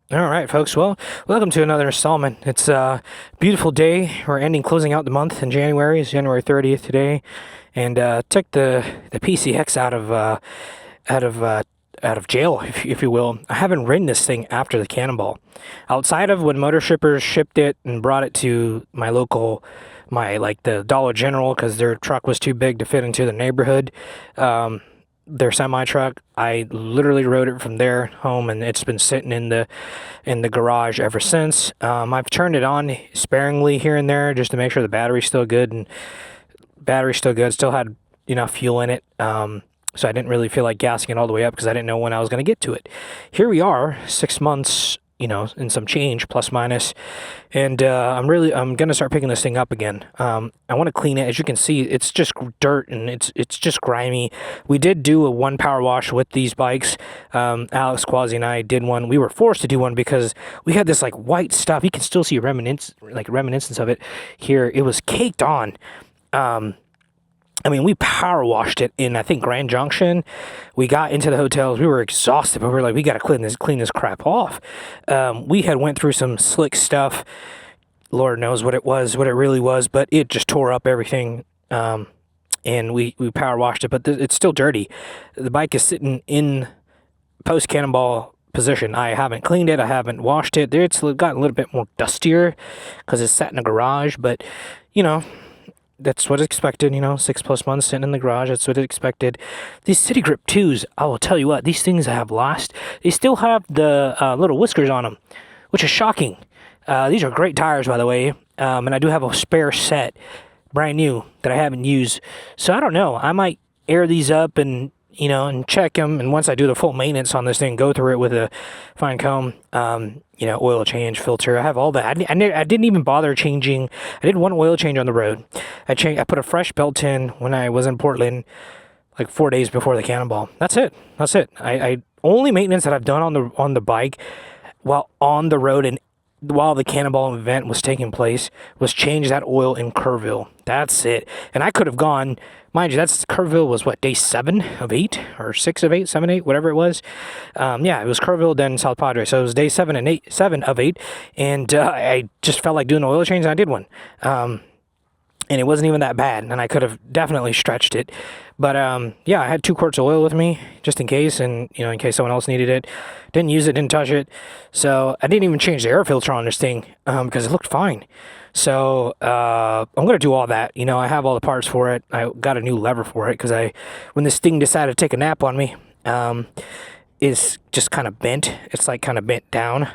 All right, folks. Well, welcome to another installment. It's a beautiful day. We're closing out the month in January. It's January 30th today, and took the PCX out of out of jail, if you will. I haven't ridden this thing after the Cannonball, outside of when motor shippers shipped it and brought it to my like the Dollar General because their truck was too big to fit into the neighborhood. Their semi truck. I literally rode it from there home, and it's been sitting in the garage ever since. I've turned it on sparingly here and there just to make sure the battery's still good, and battery's still good. Still had enough fuel in it. So I didn't really feel like gassing it all the way up because I didn't know when I was going to get to it. Here we are, 6 months, and some change, plus minus, and I'm gonna start picking this thing up again. I want to clean it. As you can see, it's just dirt and it's just grimy. We did do a one power wash with these bikes. Alex Quasi and I did one. We were forced to do one because we had this like white stuff. You can still see reminiscence of it here. It was caked on. We power washed it in, I think, Grand Junction. We got into the hotels. We were exhausted, but we were like, we got to clean this crap off. We had went through some slick stuff. Lord knows what it really was, but it just tore up everything. And we power washed it, but it's still dirty. The bike is sitting in post Cannonball position. I haven't cleaned it. I haven't washed it. It's gotten a little bit more dustier because it's sat in a garage, but, that's what expected, 6+ months sitting in the garage. That's what it expected. These City Grip 2s, I will tell you what, these things have last. They still have the little whiskers on them, which is shocking. These are great tires, by the way. And I do have a spare set, brand new, that I haven't used. So I don't know. I might air these up and check them. And once I do the full maintenance on this thing, go through it with a fine comb, oil change, filter. I have all that. I didn't even bother changing. I did one oil change on the road. I put a fresh belt in when I was in Portland, like 4 days before the Cannonball. That's it. I only maintenance that I've done on the bike while on the road and while the Cannonball event was taking place was change that oil in Kerrville. That's it. And I could have gone, mind you, Kerrville was what, day 7 of 8 or 6 of 8, 7, 8, whatever it was. It was Kerrville, then South Padre. So it was day 7 of 8. And I just felt like doing an oil change, and I did one. And it wasn't even that bad, and I could have definitely stretched it. But, I had 2 quarts of oil with me, just in case, and, in case someone else needed it. Didn't use it, didn't touch it. So I didn't even change the air filter on this thing, because it looked fine. So I'm going to do all that. I have all the parts for it. I got a new lever for it, because when this thing decided to take a nap on me, it's just kind of bent. It's like kind of bent down.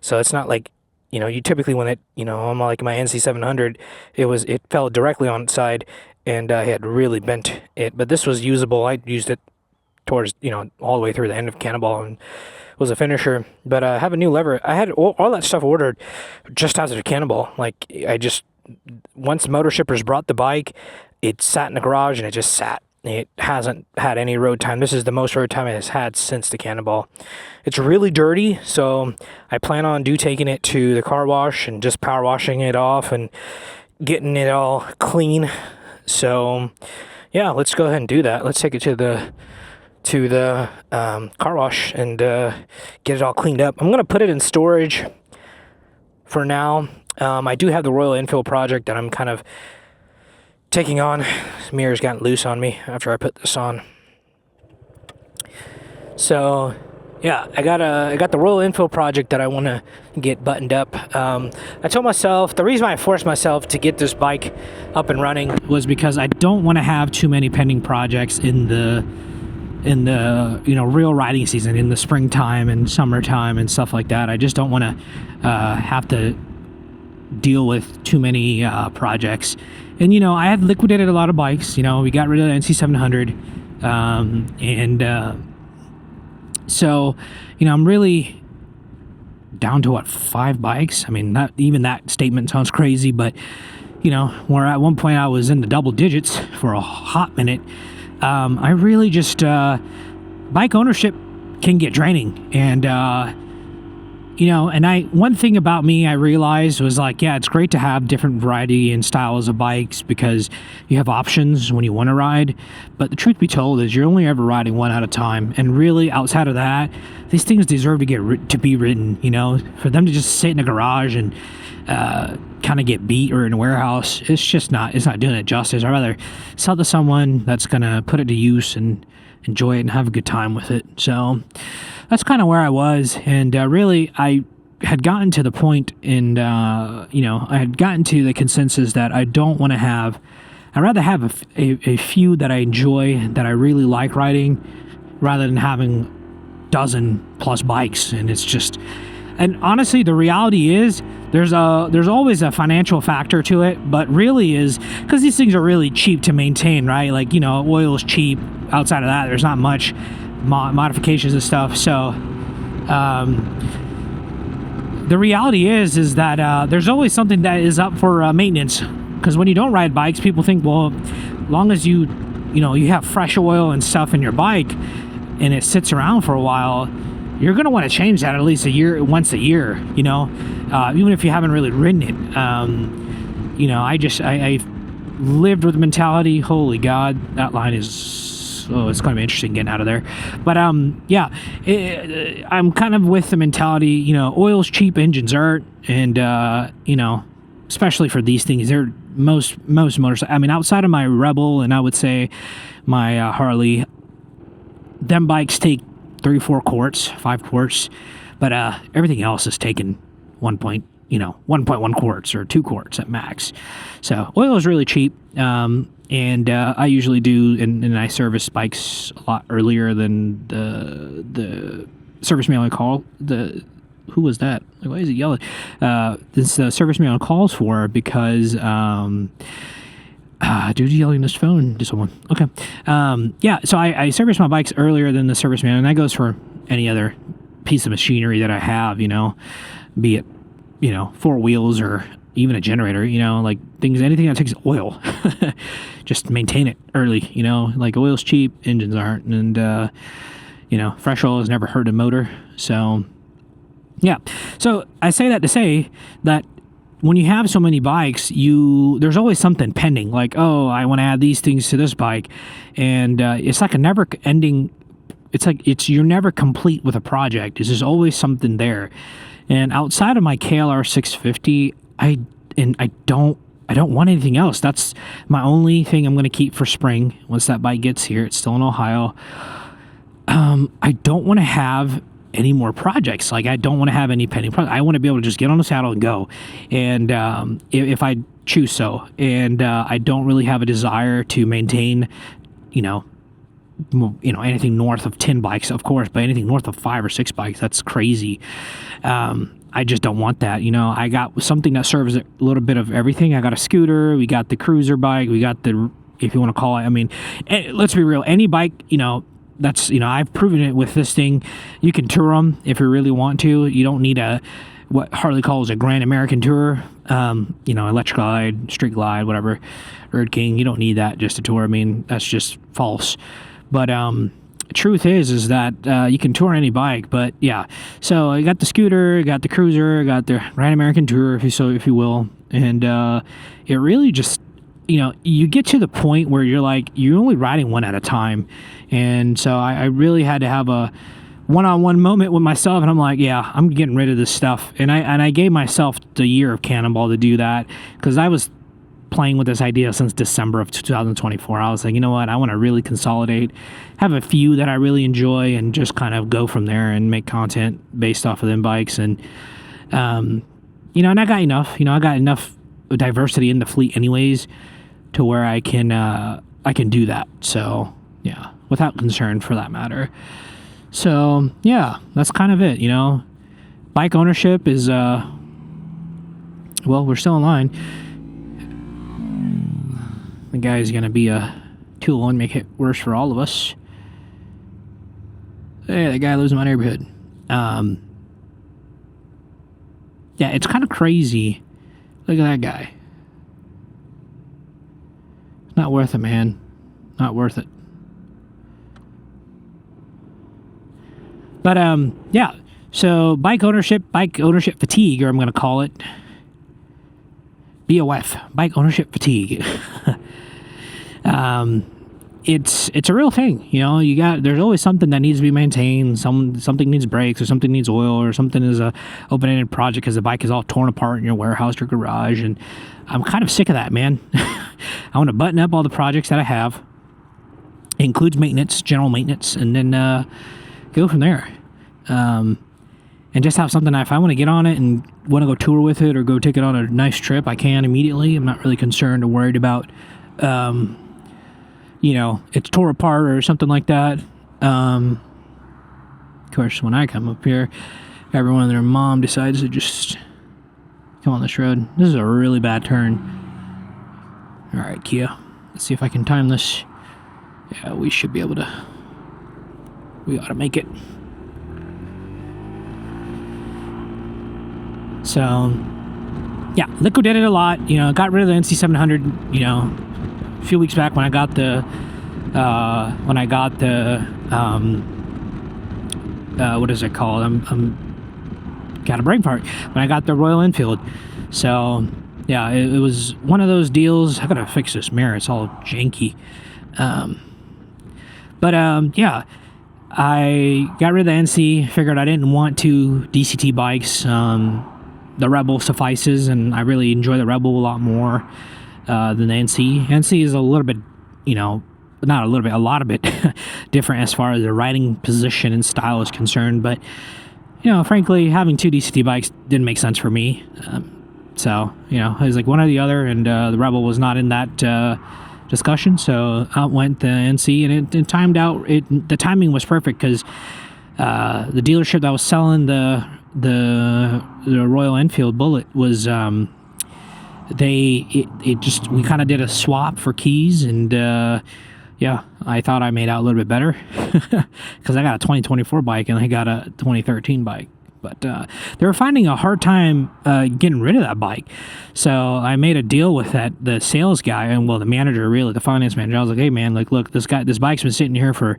So it's not like, you typically when it, on like my NC700, it fell directly on its side, and I had really bent it. But this was usable. I used it towards, all the way through the end of Cannonball and was a finisher. But I have a new lever. I had all that stuff ordered just after the Cannonball. Like, once motor shippers brought the bike, it sat in the garage and it just sat. It hasn't had any road time. This is the most road time it has had since the Cannonball. It's really dirty, so I plan on taking it to the car wash and just power washing it off and getting it all clean. So, yeah, let's go ahead and do that. Let's take it to the car wash and get it all cleaned up. I'm going to put it in storage for now. I do have the Royal Enfield project that I'm kind of taking on. This mirror's gotten loose on me after I put this on. So, yeah, I got the Royal Enfield project that I want to get buttoned up. I told myself, the reason why I forced myself to get this bike up and running was because I don't want to have too many pending projects in the real riding season, in the springtime and summertime and stuff like that. I just don't want to have to deal with too many projects. And I had liquidated a lot of bikes. We got rid of the NC700, so I'm really down to 5 bikes. I mean, not even that statement sounds crazy, but where at one point I was in the double digits for a hot minute. I really just bike ownership can get draining, and And one thing about me I realized was like, yeah, it's great to have different variety and styles of bikes because you have options when you want to ride. But the truth be told is you're only ever riding one at a time. And really, outside of that, these things deserve to be ridden. For them to just sit in a garage and kind of get beat or in a warehouse, it's not doing it justice. I'd rather sell to someone that's gonna put it to use and enjoy it and have a good time with it. So that's kind of where I was, and really I had gotten to the point, and I had gotten to the consensus that I'd rather have a few that I enjoy, that I really like riding, rather than having dozen plus bikes. And honestly, the reality is there's always a financial factor to it, but really is because these things are really cheap to maintain, right? Like, oil is cheap. Outside of that, there's not much modifications and stuff. So the reality is that there's always something that is up for maintenance. Because when you don't ride bikes, people think, well, as long as you have fresh oil and stuff in your bike and it sits around for a while, you're going to want to change that at least once a year, even if you haven't really ridden it. I lived with the mentality, holy God, that line is, it's going to be interesting getting out of there. But I'm kind of with the mentality, oil's cheap, engines aren't, and, especially for these things, they're most motorcycles. I mean, outside of my Rebel and I would say my Harley, them bikes take 3-4 quarts, 5 quarts, but everything else is taking 1.1 quarts or 2 quarts at max. So oil is really cheap, and I usually do, and I service bikes a lot earlier than the service manual call. Who was that? Why is it yelling? This service manual calls for because dude yelling his phone to someone. Okay. So I service my bikes earlier than the service manual, and that goes for any other piece of machinery that I have, be it, 4 wheels or even a generator, like anything that takes oil, just maintain it early, like oil's cheap, engines aren't. And, fresh oil has never hurt a motor. So, yeah. So I say that to say that when you have so many bikes, there's always something pending. Like, oh, I want to add these things to this bike, and it's like a never-ending. You're never complete with a project. There's just always something there. And outside of my KLR 650, I don't want anything else. That's my only thing I'm going to keep for spring once that bike gets here. It's still in Ohio. I don't want to have any more projects. Like, I don't want to have any pending projects. I want to be able to just get on the saddle and go, and if I choose so. And I don't really have a desire to maintain, anything north of 10 bikes, of course, but anything north of 5 or 6 bikes, that's crazy. I just don't want that. I got something that serves a little bit of everything. I got a scooter, we got the cruiser bike, we got the, if you want to call it, I mean, let's be real, any bike, that's, I've proven it with this thing. You can tour them if you really want to. You don't need what Harley calls a Grand American Tour, Electric Glide, Street Glide, whatever, Erd King. You don't need that just to tour. I mean, that's just false. But truth is that you can tour any bike. But yeah, so I got the scooter, got the cruiser, got the Grand American Tour, if you will, and it really just, you get to the point where you're like, you're only riding one at a time. And so I really had to have a one-on-one moment with myself, and I'm like, yeah, I'm getting rid of this stuff. And I gave myself the year of Cannonball to do that, because I was playing with this idea since December of 2024. I was like, you know what, I want to really consolidate, have a few that I really enjoy, and just kind of go from there and make content based off of them bikes. And and I got enough, I got enough diversity in the fleet anyways, to where I can do that. So yeah, without concern for that matter. So yeah, that's kind of it. Bike ownership is well, we're still in line. The guy's gonna be a tool and make it worse for all of us. Hey, the guy lives in my neighborhood. Yeah, it's kind of crazy. Look at that guy. Not worth it, man. Not worth it. But yeah, So bike ownership fatigue, or I'm going to call it BOF, bike ownership fatigue. It's a real thing, you know. There's always something that needs to be maintained. Something needs brakes, or something needs oil, or something is a open-ended project because the bike is all torn apart in your warehouse or garage. And I'm kind of sick of that, man. I want to button up all the projects that I have. It includes maintenance, general maintenance, and then go from there. And just have something that if I want to get on it and want to go tour with it or go take it on a nice trip, I can immediately. I'm not really concerned or worried about, it's tore apart or something like that. Of course, when I come up here, everyone and their mom decides to just come on this road. This is a really bad turn. All right, Kia. Let's see if I can time this. Yeah, we should be able to. We ought to make it. So, yeah, liquidated a lot. Got rid of the NC700. A few weeks back when I got the what is it called? I'm got a brain fart. When I got the Royal Enfield. So, yeah, it was one of those deals. I gotta fix this mirror. It's all janky. Yeah, I got rid of the NC. Figured I didn't want two DCT bikes. The Rebel suffices, and I really enjoy the Rebel a lot more than the NC. NC is a little bit, not a little bit, a lot of it different as far as the riding position and style is concerned. But, frankly, having two DCT bikes didn't make sense for me. So, it was like one or the other, and the Rebel was not in that discussion. So out went the NC, and it timed out. The timing was perfect because the dealership that was selling the Royal Enfield Bullet was we kind of did a swap for keys, and I thought I made out a little bit better because I got a 2024 bike and I got a 2013 bike, but they were finding a hard time getting rid of that bike. So I made a deal with the sales guy, and the manager, really the finance manager. I was like, hey man, look, this bike's been sitting here for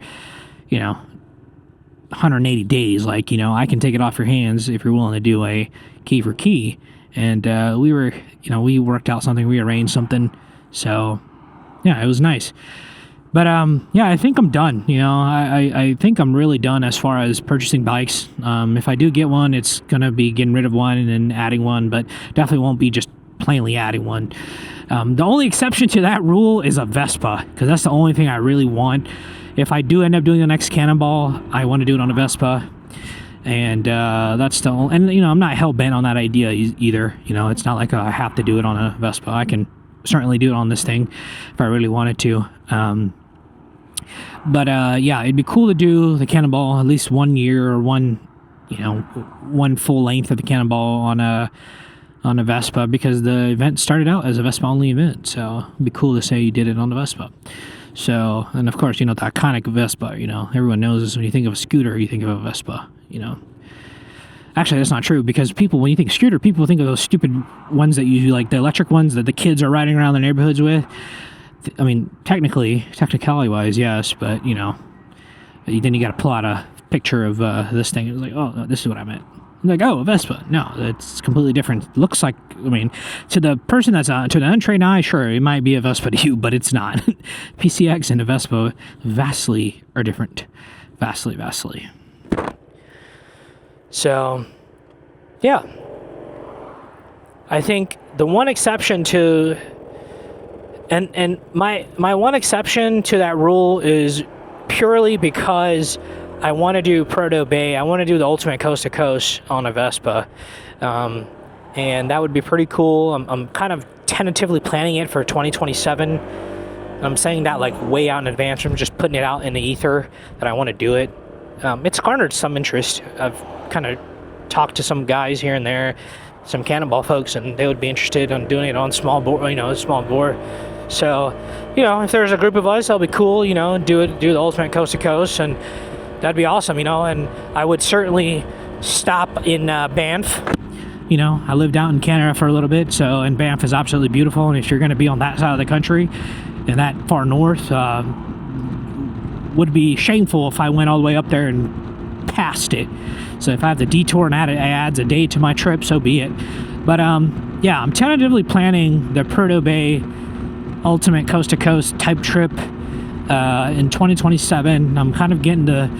180 days, I can take it off your hands if you're willing to do a key for key. And we worked out something, we arranged something. So yeah, it was nice. But I think I'm done. I think I'm really done as far as purchasing bikes. If I do get one, it's gonna be getting rid of one and then adding one, but definitely won't be just plainly adding one. The only exception to that rule is a Vespa, because that's the only thing I really want. If I do end up doing the next Cannonball, I want to do it on a Vespa, and that's the only, and I'm not hell bent on that idea either. It's not like I have to do it on a Vespa. I can certainly do it on this thing if I really wanted to. It'd be cool to do the Cannonball at least 1 year or one full length of the Cannonball on a Vespa, because the event started out as a Vespa only event. So it'd be cool to say you did it on the Vespa. So, and of course, the iconic Vespa, everyone knows this. When you think of a scooter, you think of a Vespa, Actually, that's not true, because when you think scooter, people think of those stupid ones that you like, the electric ones that the kids are riding around their neighborhoods with. I mean, technicality-wise, yes, but, then you got to pull out a picture of this thing. It's like, oh, no, this is what I meant. I'm like, oh, a Vespa. No, it's completely different. Looks like, to the person to the untrained eye, sure, it might be a Vespa to you, but it's not. PCX and a Vespa vastly are different. Vastly. So, yeah. I think the one exception to, and my one exception to that rule is purely because I want to do Proto Bay. I want to do the ultimate coast to coast on a Vespa, and that would be pretty cool. I'm kind of tentatively planning it for 2027. I'm saying that way out in advance. I'm just putting it out in the ether that I want to do it. It's garnered some interest. I've kind of talked to some guys here and there, some Cannonball folks, and they would be interested in doing it on small bore. So, if there's a group of us, that'll be cool. Do the ultimate coast to coast, and that'd be awesome, and I would certainly stop in Banff. I lived out in Canada for a little bit, and Banff is absolutely beautiful, and if you're going to be on that side of the country and that far north, would be shameful if I went all the way up there and past it. So if I have to detour and adds a day to my trip, so be it. But yeah, I'm tentatively planning the Prudhoe Bay ultimate coast to coast type trip in 2027. I'm kind of getting the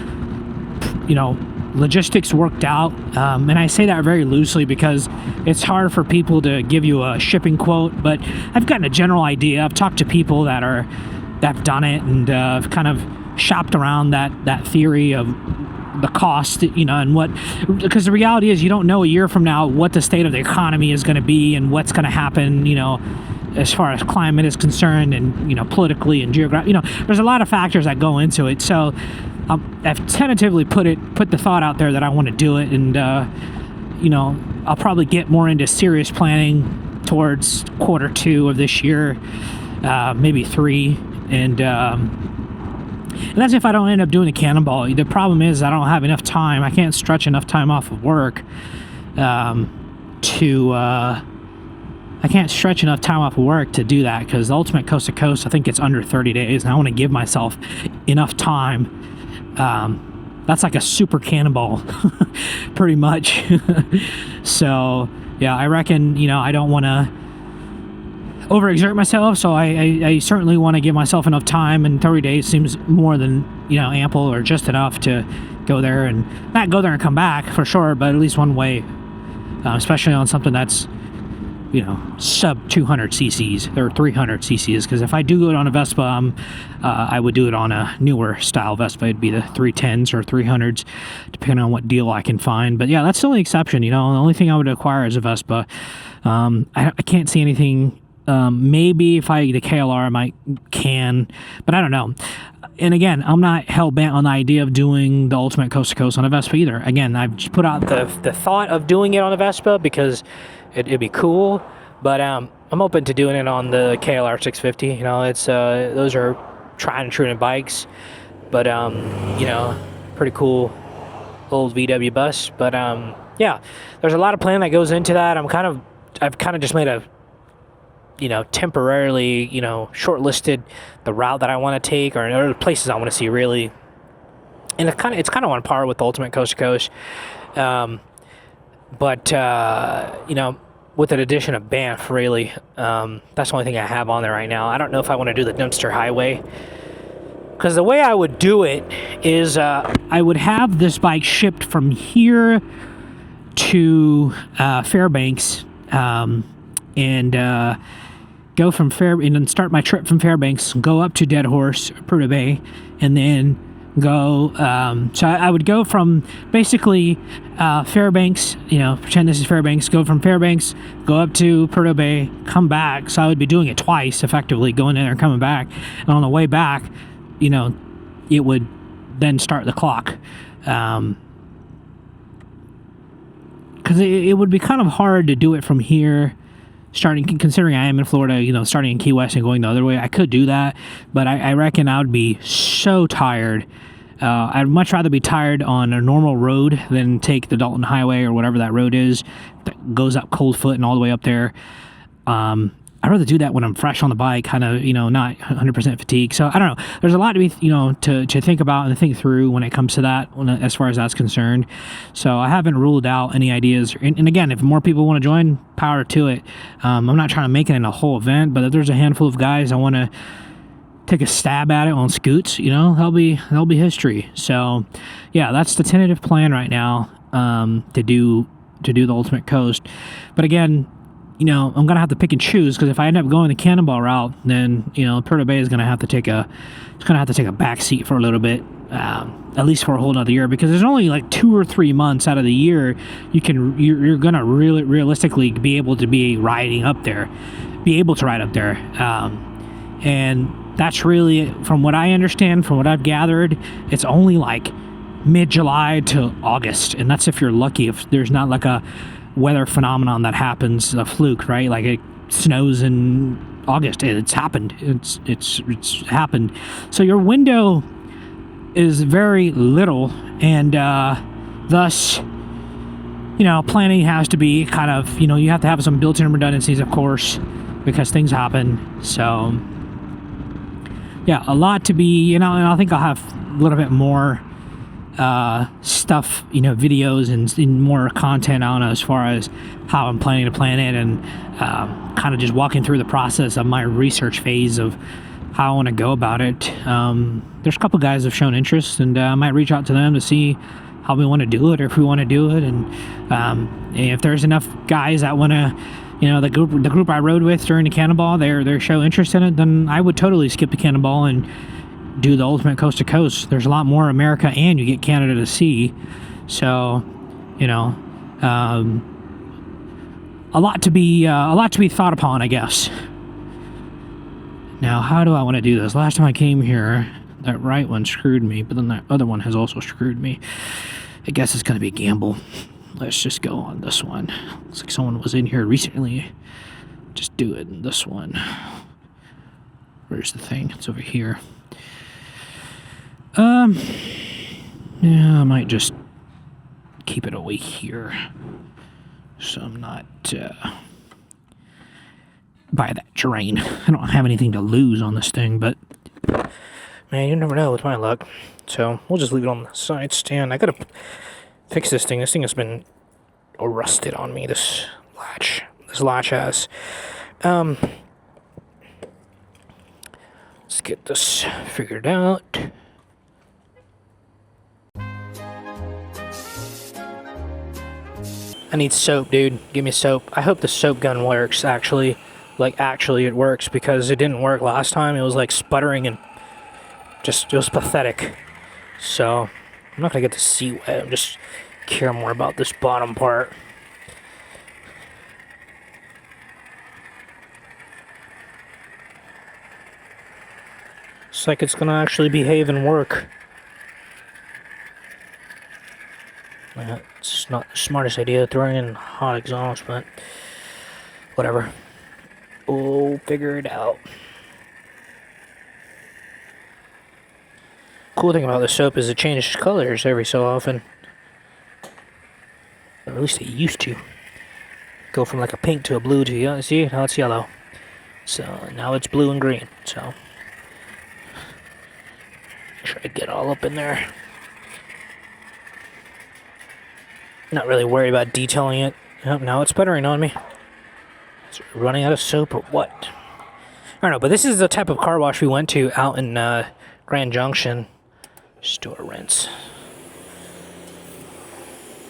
logistics worked out, and I say that very loosely because it's hard for people to give you a shipping quote, but I've gotten a general idea. I've talked to people that have done it, and I've kind of shopped around that theory of the cost, and what, because the reality is you don't know a year from now what the state of the economy is going to be and what's going to happen, as far as climate is concerned, and politically and there's a lot of factors that go into it. So I've tentatively put the thought out there that I want to do it, and I'll probably get more into serious planning towards quarter 2 of this year, maybe 3, and that's if I don't end up doing the Cannonball. The problem is I don't have enough time. I can't stretch enough time off of work to do that, because the ultimate coast to coast, I think it's under 30 days, and I want to give myself enough time. That's like a super Cannonball, pretty much. So yeah, I reckon, I don't want to overexert myself, so I certainly want to give myself enough time, and 30 days seems more than ample, or just enough to go there, and not go there and come back for sure, but at least one way, especially on something that's sub 200 cc's or 300 cc's, because if I do it on a Vespa, I would do it on a newer style Vespa. It'd be the 310s or 300s, depending on what deal I can find. But yeah, that's the only exception. The only thing I would acquire is a Vespa. I can't see anything. Maybe if I get a KLR, I can, but I don't know. And again, I'm not hell-bent on the idea of doing the ultimate coast-to-coast on a Vespa either. Again, I've just put out the thought of doing it on a Vespa because it'd be cool, but I'm open to doing it on the KLR 650. It's those are tried and true bikes, but pretty cool old VW bus. But yeah, there's a lot of planning that goes into that. I've kind of just made a temporarily shortlisted the route that I want to take, or the places I want to see, really. And it's kind of on par with the ultimate coast to coast. But with an addition of Banff, really, that's the only thing I have on there right now. I don't know if I want to do the Dunster Highway, because the way I would do it is I would have this bike shipped from here to Fairbanks, and go from and then start my trip from Fairbanks, go up to Dead Horse, Prudhoe Bay, and then go. So I would go from basically Fairbanks, pretend this is Fairbanks, go from Fairbanks, go up to Prudhoe Bay, come back. So I would be doing it twice, effectively, going in there and coming back. And on the way back, it would then start the clock. Because it would be kind of hard to do it from here, considering I am in Florida, starting in Key West and going the other way. I could do that, but I reckon I would be so tired. I'd much rather be tired on a normal road than take the Dalton Highway or whatever that road is that goes up Cold Foot and all the way up there. I'd rather do that when I'm fresh on the bike, kind of, not 100% fatigued. So I don't know. There's a lot to be, to think about and think through when it comes to that, as far as that's concerned. So I haven't ruled out any ideas. And again, if more people want to join, power to it. I'm not trying to make it in a whole event, but if there's a handful of guys I want to take a stab at it on scoots, that'll be history. So yeah, that's the tentative plan right now, to do the ultimate coast. But again, I'm going to have to pick and choose, because if I end up going the Cannonball route, then, Prudhoe Bay is going to have to take a back seat for a little bit, at least for a whole another year, because there's only like 2 or 3 months out of the year you're going to really realistically be able to ride up there. And that's really, from what I understand, from what I've gathered, it's only like mid-July to August, and that's if you're lucky, if there's not like a weather phenomenon that happens, a fluke, right? Like it snows in August. It's happened. It's happened. So your window is very little, and thus, planning has to be kind of, you have to have some built-in redundancies, of course, because things happen. So yeah, a lot to be, and I think I'll have a little bit more stuff, videos and more content on as far as how I'm planning to plan it, and kind of just walking through the process of my research phase of how I want to go about it. There's a couple guys that have shown interest, and I might reach out to them to see how we want to do it, or if we want to do it, and if there's enough guys that want to, the group I rode with during the Cannonball, they show interest in it, then I would totally skip the Cannonball and do the ultimate coast to coast. There's a lot more America, and you get Canada to see, so a lot to be thought upon, I guess. Now, how do I want to do this? Last time I came here, that right one screwed me, but then that other one has also screwed me. I guess it's going to be a gamble. Let's just go on this one. Looks like someone was in here recently. Just do it in this one. Where's the thing? It's over here. Yeah, I might just keep it away here, so I'm not by that drain. I don't have anything to lose on this thing, but man, you never know with my luck. So we'll just leave it on the side stand. I gotta fix this thing. This thing has been rusted on me. This latch has. Let's get this figured out. I need soap, dude. Give me soap. I hope the soap gun works, actually. Like, actually it works, because it didn't work last time. It was, like, sputtering and it was pathetic. So, I'm not gonna get the seat wet. I'm just care more about this bottom part. Looks like it's gonna actually behave and work. It's not the smartest idea throwing in hot exhaust, but whatever. We'll figure it out. Cool thing about the soap is it changes colors every so often. Or at least it used to. Go from like a pink to a blue to yellow. See, now it's yellow. So now it's blue and green. So make sure I get all up in there. Not really worried about detailing it. Yep, now it's sputtering on me. Is it running out of soap or what? I don't know, but this is the type of car wash we went to out in Grand Junction. Just do a rinse.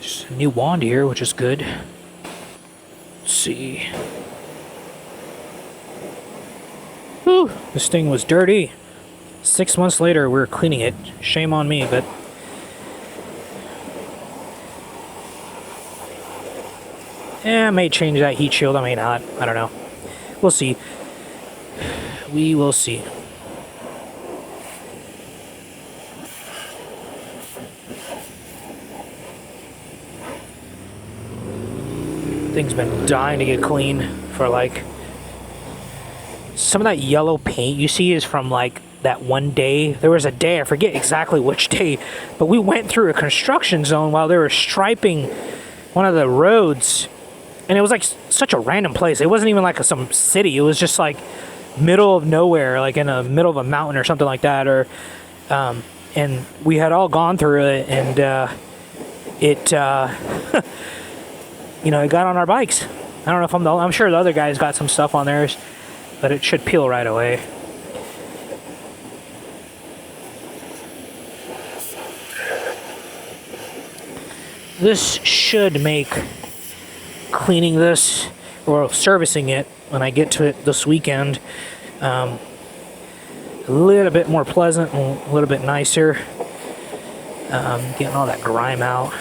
There's a new wand here, which is good. Let's see. Whew, this thing was dirty. 6 months later, we're cleaning it. Shame on me, but I may change that heat shield, I may not. I don't know. We'll see. We will see. Thing's been dying to get clean for like... Some of that yellow paint you see is from like that one day. There was a day, I forget exactly which day, but we went through a construction zone while they were striping one of the roads. And it was like such a random place. It wasn't even like some city. It was just like middle of nowhere, like in the middle of a mountain or something like that. Or, and we had all gone through it, and it, it got on our bikes. I don't know if I'm sure the other guys got some stuff on theirs, but it should peel right away. This should make cleaning this or servicing it when I get to it this weekend a little bit more pleasant and a little bit nicer. Getting all that grime out.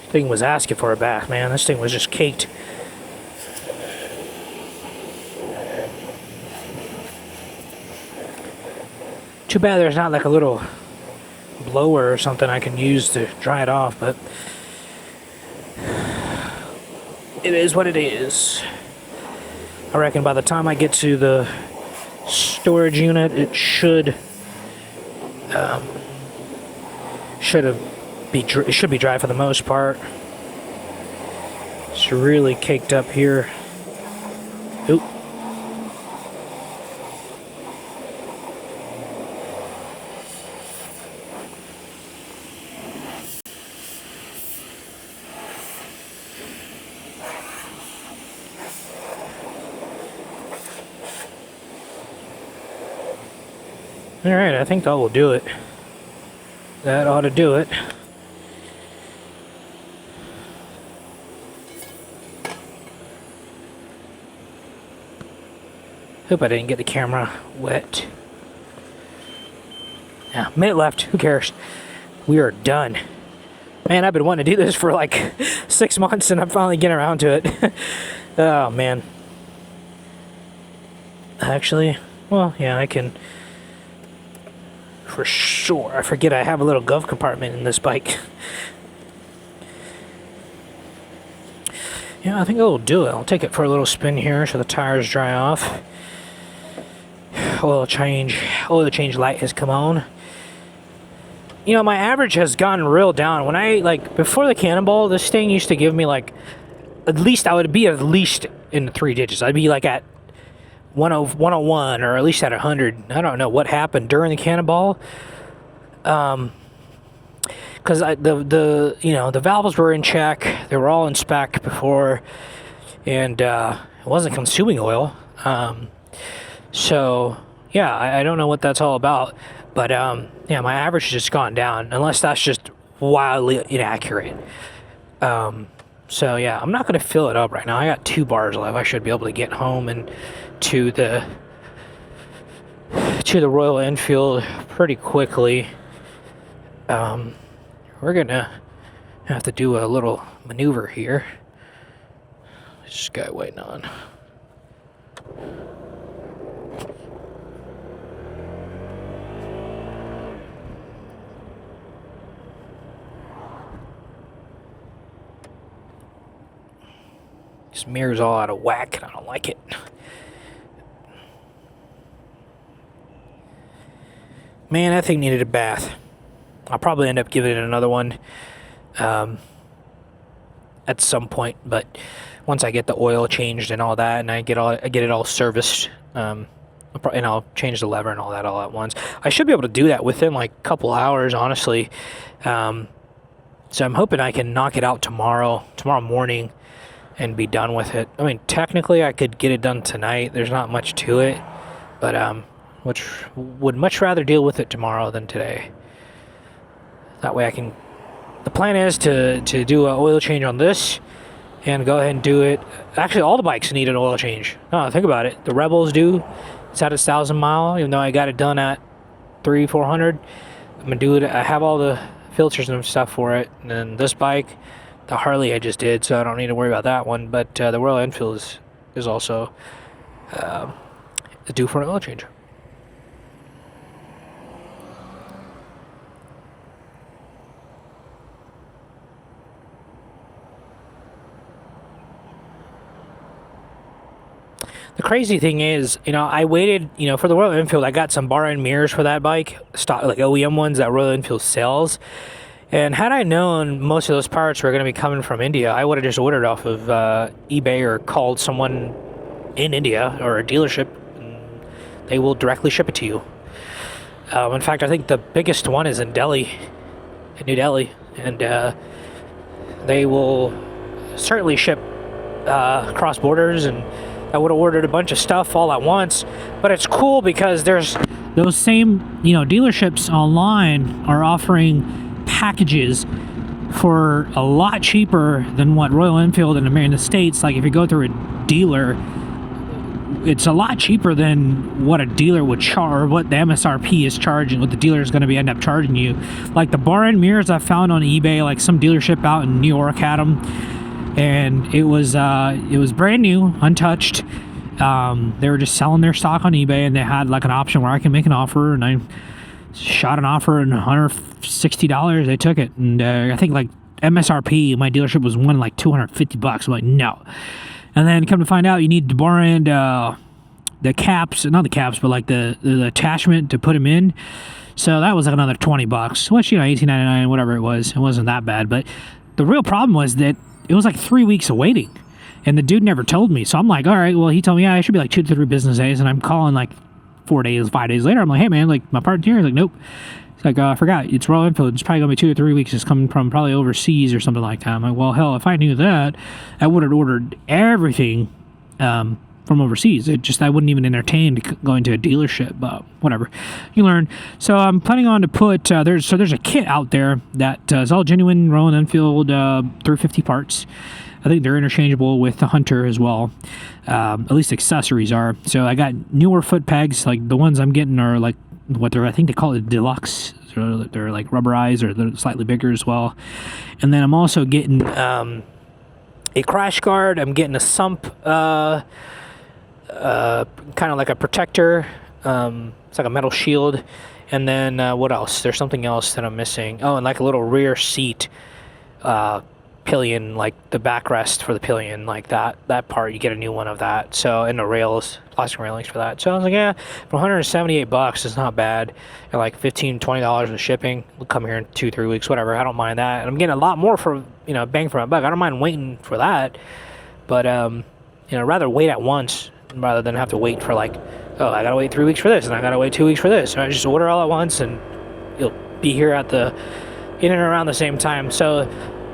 Thing was asking for a bath, man. This thing was just caked. Too bad there's not like a little blower or something I can use to dry it off, but it is what it is. I reckon by the time I get to the storage unit, it should be dry for the most part. It's really caked up here. Oop. All right, I think that will do it. That ought to do it. Hope I didn't get the camera wet. Yeah, minute left. Who cares? We are done. Man, I've been wanting to do this for like 6 months, and I'm finally getting around to it. Oh, man. Actually, well, yeah, I can... For sure. I forget I have a little glove compartment in this bike. Yeah, I think it'll do it. I'll take it for a little spin here so the tires dry off. Oil change light has come on. You know, my average has gone real down. When I, like, before the Cannonball, this thing used to give me, like, at least, I would be at least in the 3 digits. I'd be, like, at 101 or at least at 100. I don't know what happened during the Cannonball. Because the valves were in check. They were all in spec before. And it wasn't consuming oil. So, yeah, I don't know what that's all about. But, yeah, my average has just gone down, unless that's just wildly inaccurate. So, yeah, I'm not going to fill it up right now. I got 2 bars left. I should be able to get home and to the Royal Enfield pretty quickly. We're going to have to do a little maneuver here. This guy waiting on. This mirror's all out of whack, and I don't like it. Man, that thing needed a bath. I'll probably end up giving it another one at some point, but once I get the oil changed and all that, and I get it all serviced, and I'll change the lever and all that all at once. I should be able to do that within like a couple hours, honestly. So I'm hoping I can knock it out tomorrow morning, and be done with it. I mean, technically, I could get it done tonight. There's not much to it, but which would much rather deal with it tomorrow than today. That way I can... The plan is to do an oil change on this and go ahead and do it. Actually, all the bikes need an oil change. No, think about it. The Rebels do. It's at 1,000 mile, even though I got it done at 300-400. I'm going to do it. I have all the filters and stuff for it. And then this bike... The Harley I just did, so I don't need to worry about that one. But the Royal Enfield is also due for an oil change. The crazy thing is, I waited, for the Royal Enfield. I got some bar end mirrors for that bike, stock like OEM ones that Royal Enfield sells. And had I known most of those parts were going to be coming from India, I would have just ordered off of eBay or called someone in India or a dealership, and they will directly ship it to you. In fact, I think the biggest one is in Delhi, in New Delhi, and they will certainly ship cross borders. And I would have ordered a bunch of stuff all at once, but it's cool because there's those same dealerships online are offering packages for a lot cheaper than what Royal Enfield in the States. Like if you go through a dealer, it's a lot cheaper than what a dealer would charge, or what the MSRP is charging, what the dealer is going to end up charging you. Like the bar end mirrors I found on eBay, like some dealership out in New York had them, and it was brand new, untouched. They were just selling their stock on eBay, and they had like an option where I can make an offer, and I shot an offer and $160. They took it, and I think like MSRP, my dealership was one like $250. I'm like, no. And then come to find out, you need to bar end the caps, not the caps, but like the attachment to put them in. So that was like another $20, which $18.99, whatever it was. It wasn't that bad, but the real problem was that it was like 3 weeks of waiting, and the dude never told me. So I'm like, all right, well, he told me, yeah, it should be like 2 to 3 business days, and I'm calling like 5 days later. I'm like, hey man, like my part's here. He's like, nope. It's like, I forgot. It's Royal Enfield. It's probably gonna be 2 or 3 weeks. It's coming from probably overseas or something like that. I'm like, well, hell, if I knew that, I would have ordered everything from overseas. I wouldn't even entertain going to a dealership, but whatever, you learn. So I'm planning on to put there's a kit out there that is all genuine Royal Enfield 350 parts. I think they're interchangeable with the Hunter as well. At least accessories are. So I got newer foot pegs. Like the ones I'm getting are like I think they call it deluxe. So they're like rubberized, or they're slightly bigger as well. And then I'm also getting a crash guard. I'm getting a sump, kind of like a protector. It's like a metal shield. And then what else? There's something else that I'm missing. Oh, and like a little rear seat pillion, like the backrest for the pillion, like that part, you get a new one of that. So, and the rails, plastic railings for that. So I was like, yeah, for $178, it's not bad. And like $15-$20 with shipping. We'll come here in 2-3 weeks, whatever. I don't mind that. And I'm getting a lot more for, bang for my buck. I don't mind waiting for that. But rather wait at once rather than have to wait for like, oh, I gotta wait 3 weeks for this, and I gotta wait 2 weeks for this. So I just order all at once, and you'll be here in and around the same time. So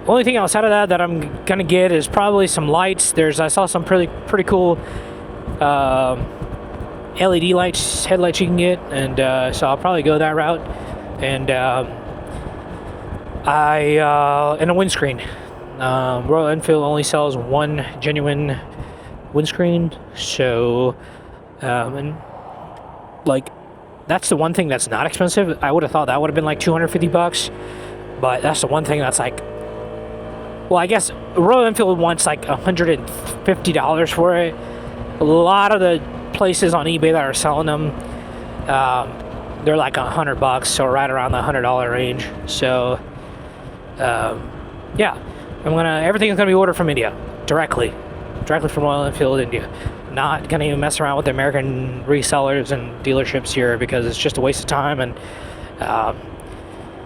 only thing outside of that I'm gonna get is probably some lights. I saw some pretty cool LED lights, headlights you can get, and so I'll probably go that route. And and a windscreen. Royal Enfield only sells one genuine windscreen, so and like that's the one thing that's not expensive. I would have thought that would have been like $250, but that's the one thing that's like, well, I guess Royal Enfield wants like $150 for it. A lot of the places on eBay that are selling them, they're like $100, so right around the $100 range. So, yeah, everything's gonna be ordered from India directly from Royal Enfield India. Not gonna even mess around with the American resellers and dealerships here, because it's just a waste of time. And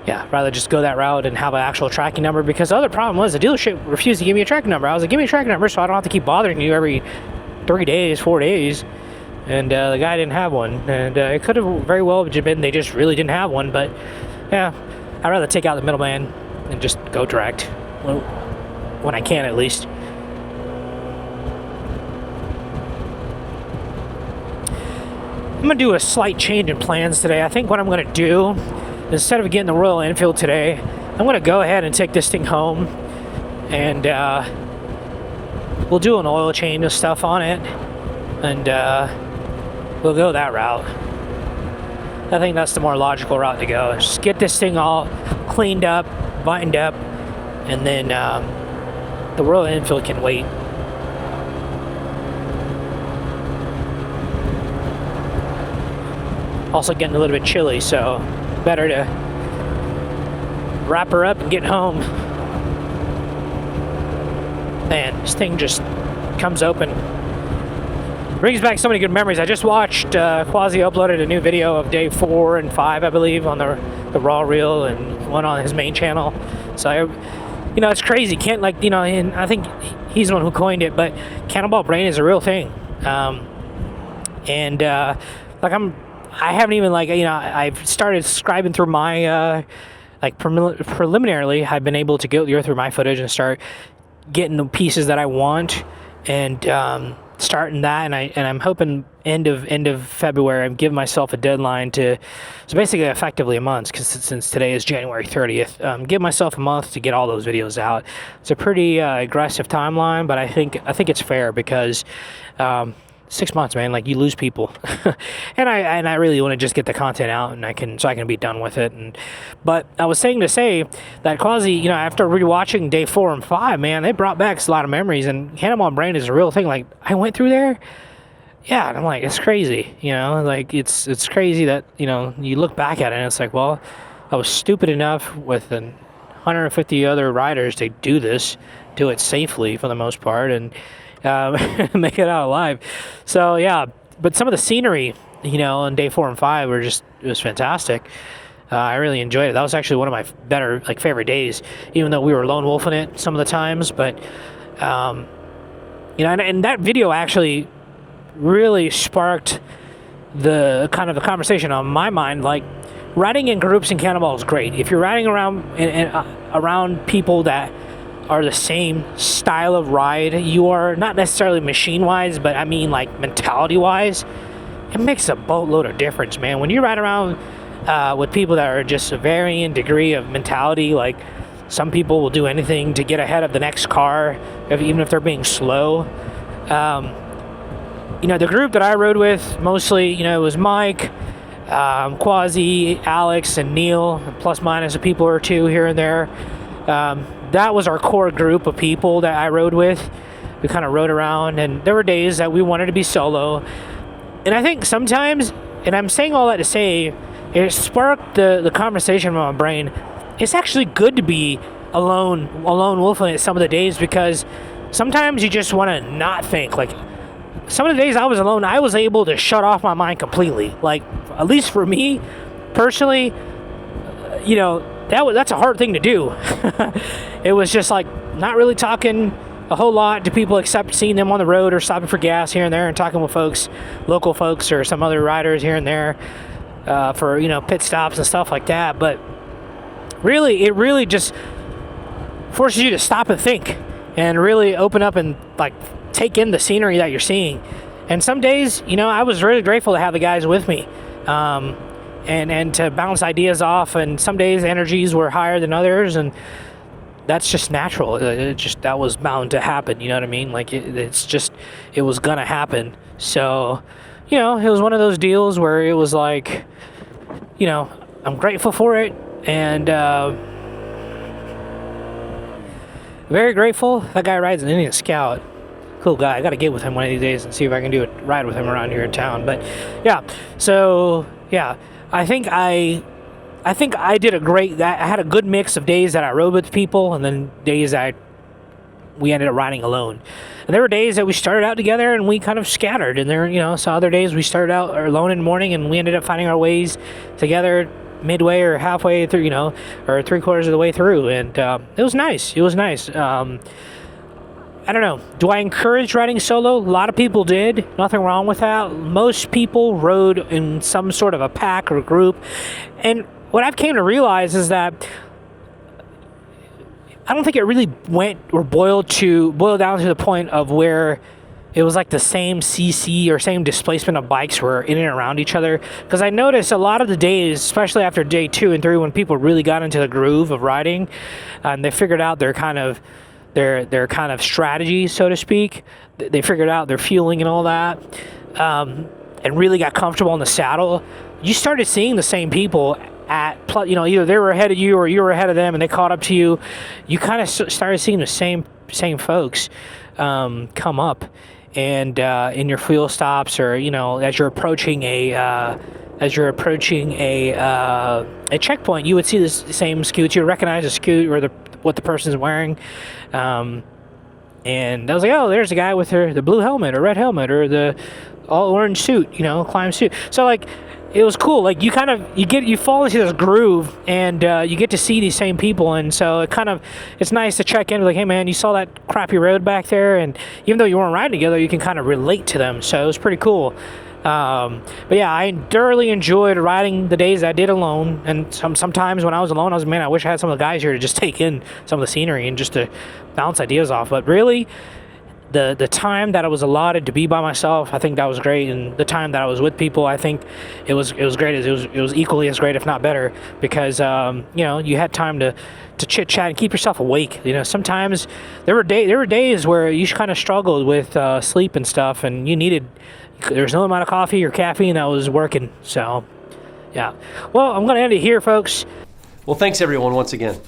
yeah, rather just go that route and have an actual tracking number, because the other problem was the dealership refused to give me a tracking number. I was like, give me a tracking number so I don't have to keep bothering you every 4 days. And the guy didn't have one. And it could have very well been they just really didn't have one. But yeah, I'd rather take out the middleman and just go direct. When I can, at least. I'm going to do a slight change in plans today. I think what I'm going to do, instead of getting the Royal Enfield today, I'm going to go ahead and take this thing home, and we'll do an oil change and stuff on it, and we'll go that route. I think that's the more logical route to go. Just get this thing all cleaned up, buttoned up, and then the Royal Enfield can wait. Also getting a little bit chilly, so better to wrap her up and get home. Man, this thing just comes open. Brings back so many good memories. I just watched Quasi uploaded a new video of day 4 and 5, I believe, on the raw reel, and one on his main channel. So it's crazy. Can't and I think he's the one who coined it, but Cannonball brain is a real thing. I haven't even I've started scribing through my preliminarily I've been able to go through my footage and start getting the pieces that I want, and starting that, and I'm hoping end of February. I'm giving myself a deadline so basically effectively a month, because since today is January 30th, give myself a month to get all those videos out. It's a pretty aggressive timeline, but I think it's fair, because 6 months, man, you lose people. and I really want to just get the content out, and I can be done with it. But I was saying to say that Quasi, after rewatching day 4 and 5, man, they brought back a lot of memories, and Cannonball brain is a real thing. I went through there. Yeah, and I'm like, it's crazy, it's crazy that, you look back at it and it's like, well, I was stupid enough with 150 other riders to do it safely for the most part, and make it out alive. So yeah, but some of the scenery, on day 4 and 5 it was fantastic. I really enjoyed it. That was actually one of my better, favorite days, even though we were lone wolfing it some of the times. But and that video actually really sparked the kind of the conversation on my mind. Riding in groups in Cannonball is great. If you're riding around around people that are the same style of ride you are, not necessarily machine-wise, but I mean like mentality-wise, it makes a boatload of difference, man. When you ride around with people that are just a varying degree of mentality, like some people will do anything to get ahead of the next car, even if they're being slow. The group that I rode with mostly, it was Mike, Quasi, Alex, and Neil, plus minus a people or two here and there. That was our core group of people that I rode with. We kind of rode around, and there were days that we wanted to be solo. And I think sometimes, and I'm saying all that to say, it sparked the conversation in my brain. It's actually good to be alone wolfing it some of the days, because sometimes you just want to not think. Like, some of the days I was alone, I was able to shut off my mind completely. Like, at least for me, personally, that's a hard thing to do. It was just like not really talking a whole lot to people except seeing them on the road or stopping for gas here and there and talking with folks, local folks or some other riders here and there for, pit stops and stuff like that. But really, it really just forces you to stop and think and really open up and like take in the scenery that you're seeing. And some days, I was really grateful to have the guys with me and to bounce ideas off. And some days energies were higher than others, and that's just natural. That was bound to happen. You know what I mean? Like it was gonna happen. So, it was one of those deals where it was like, I'm grateful for it, and very grateful. That guy rides an Indian Scout. Cool guy. I got to get with him one of these days and see if I can do a ride with him around here in town. But yeah, so yeah, I think I did I had a good mix of days that I rode with people, and then days we ended up riding alone. And there were days that we started out together and we kind of scattered, and there, so other days we started out alone in the morning and we ended up finding our ways together midway or halfway through, or 3/4 of the way through. And it was nice. I don't know. Do I encourage riding solo? A lot of people did. Nothing wrong with that. Most people rode in some sort of a pack or group. And what I've came to realize is that I don't think it really went or boiled down to the point of where it was like the same CC or same displacement of bikes were in and around each other. Because I noticed a lot of the days, especially after day 2 and 3, when people really got into the groove of riding, and they figured out their kind of strategy, so to speak. They figured out their fueling and all that, and really got comfortable in the saddle. You started seeing the same people either they were ahead of you or you were ahead of them, and they caught up to you. You kind of started seeing the same folks come up, and in your fuel stops, or as you're approaching a checkpoint, you would see the same scoots. You would recognize the scoot or what the person's wearing, and I was like, oh, there's a guy with the blue helmet or red helmet or the all orange suit, climb suit. So like, it was cool. Like you fall into this groove, and you get to see these same people, and so it's nice to check in. Like, hey man, you saw that crappy road back there, and even though you weren't riding together, you can kind of relate to them. So it was pretty cool. But yeah, I thoroughly enjoyed riding the days I did alone, and sometimes when I was alone, I was, man, I wish I had some of the guys here to just take in some of the scenery and just to bounce ideas off. But really, the time that I was allotted to be by myself, I think that was great, and the time that I was with people, I think it was great. It was equally as great, if not better, because you had time to chit chat and keep yourself awake. Sometimes there were days where you kind of struggled with sleep and stuff, and there's no amount of coffee or caffeine that was working. So, yeah. Well, I'm going to end it here, folks. Well, thanks everyone once again.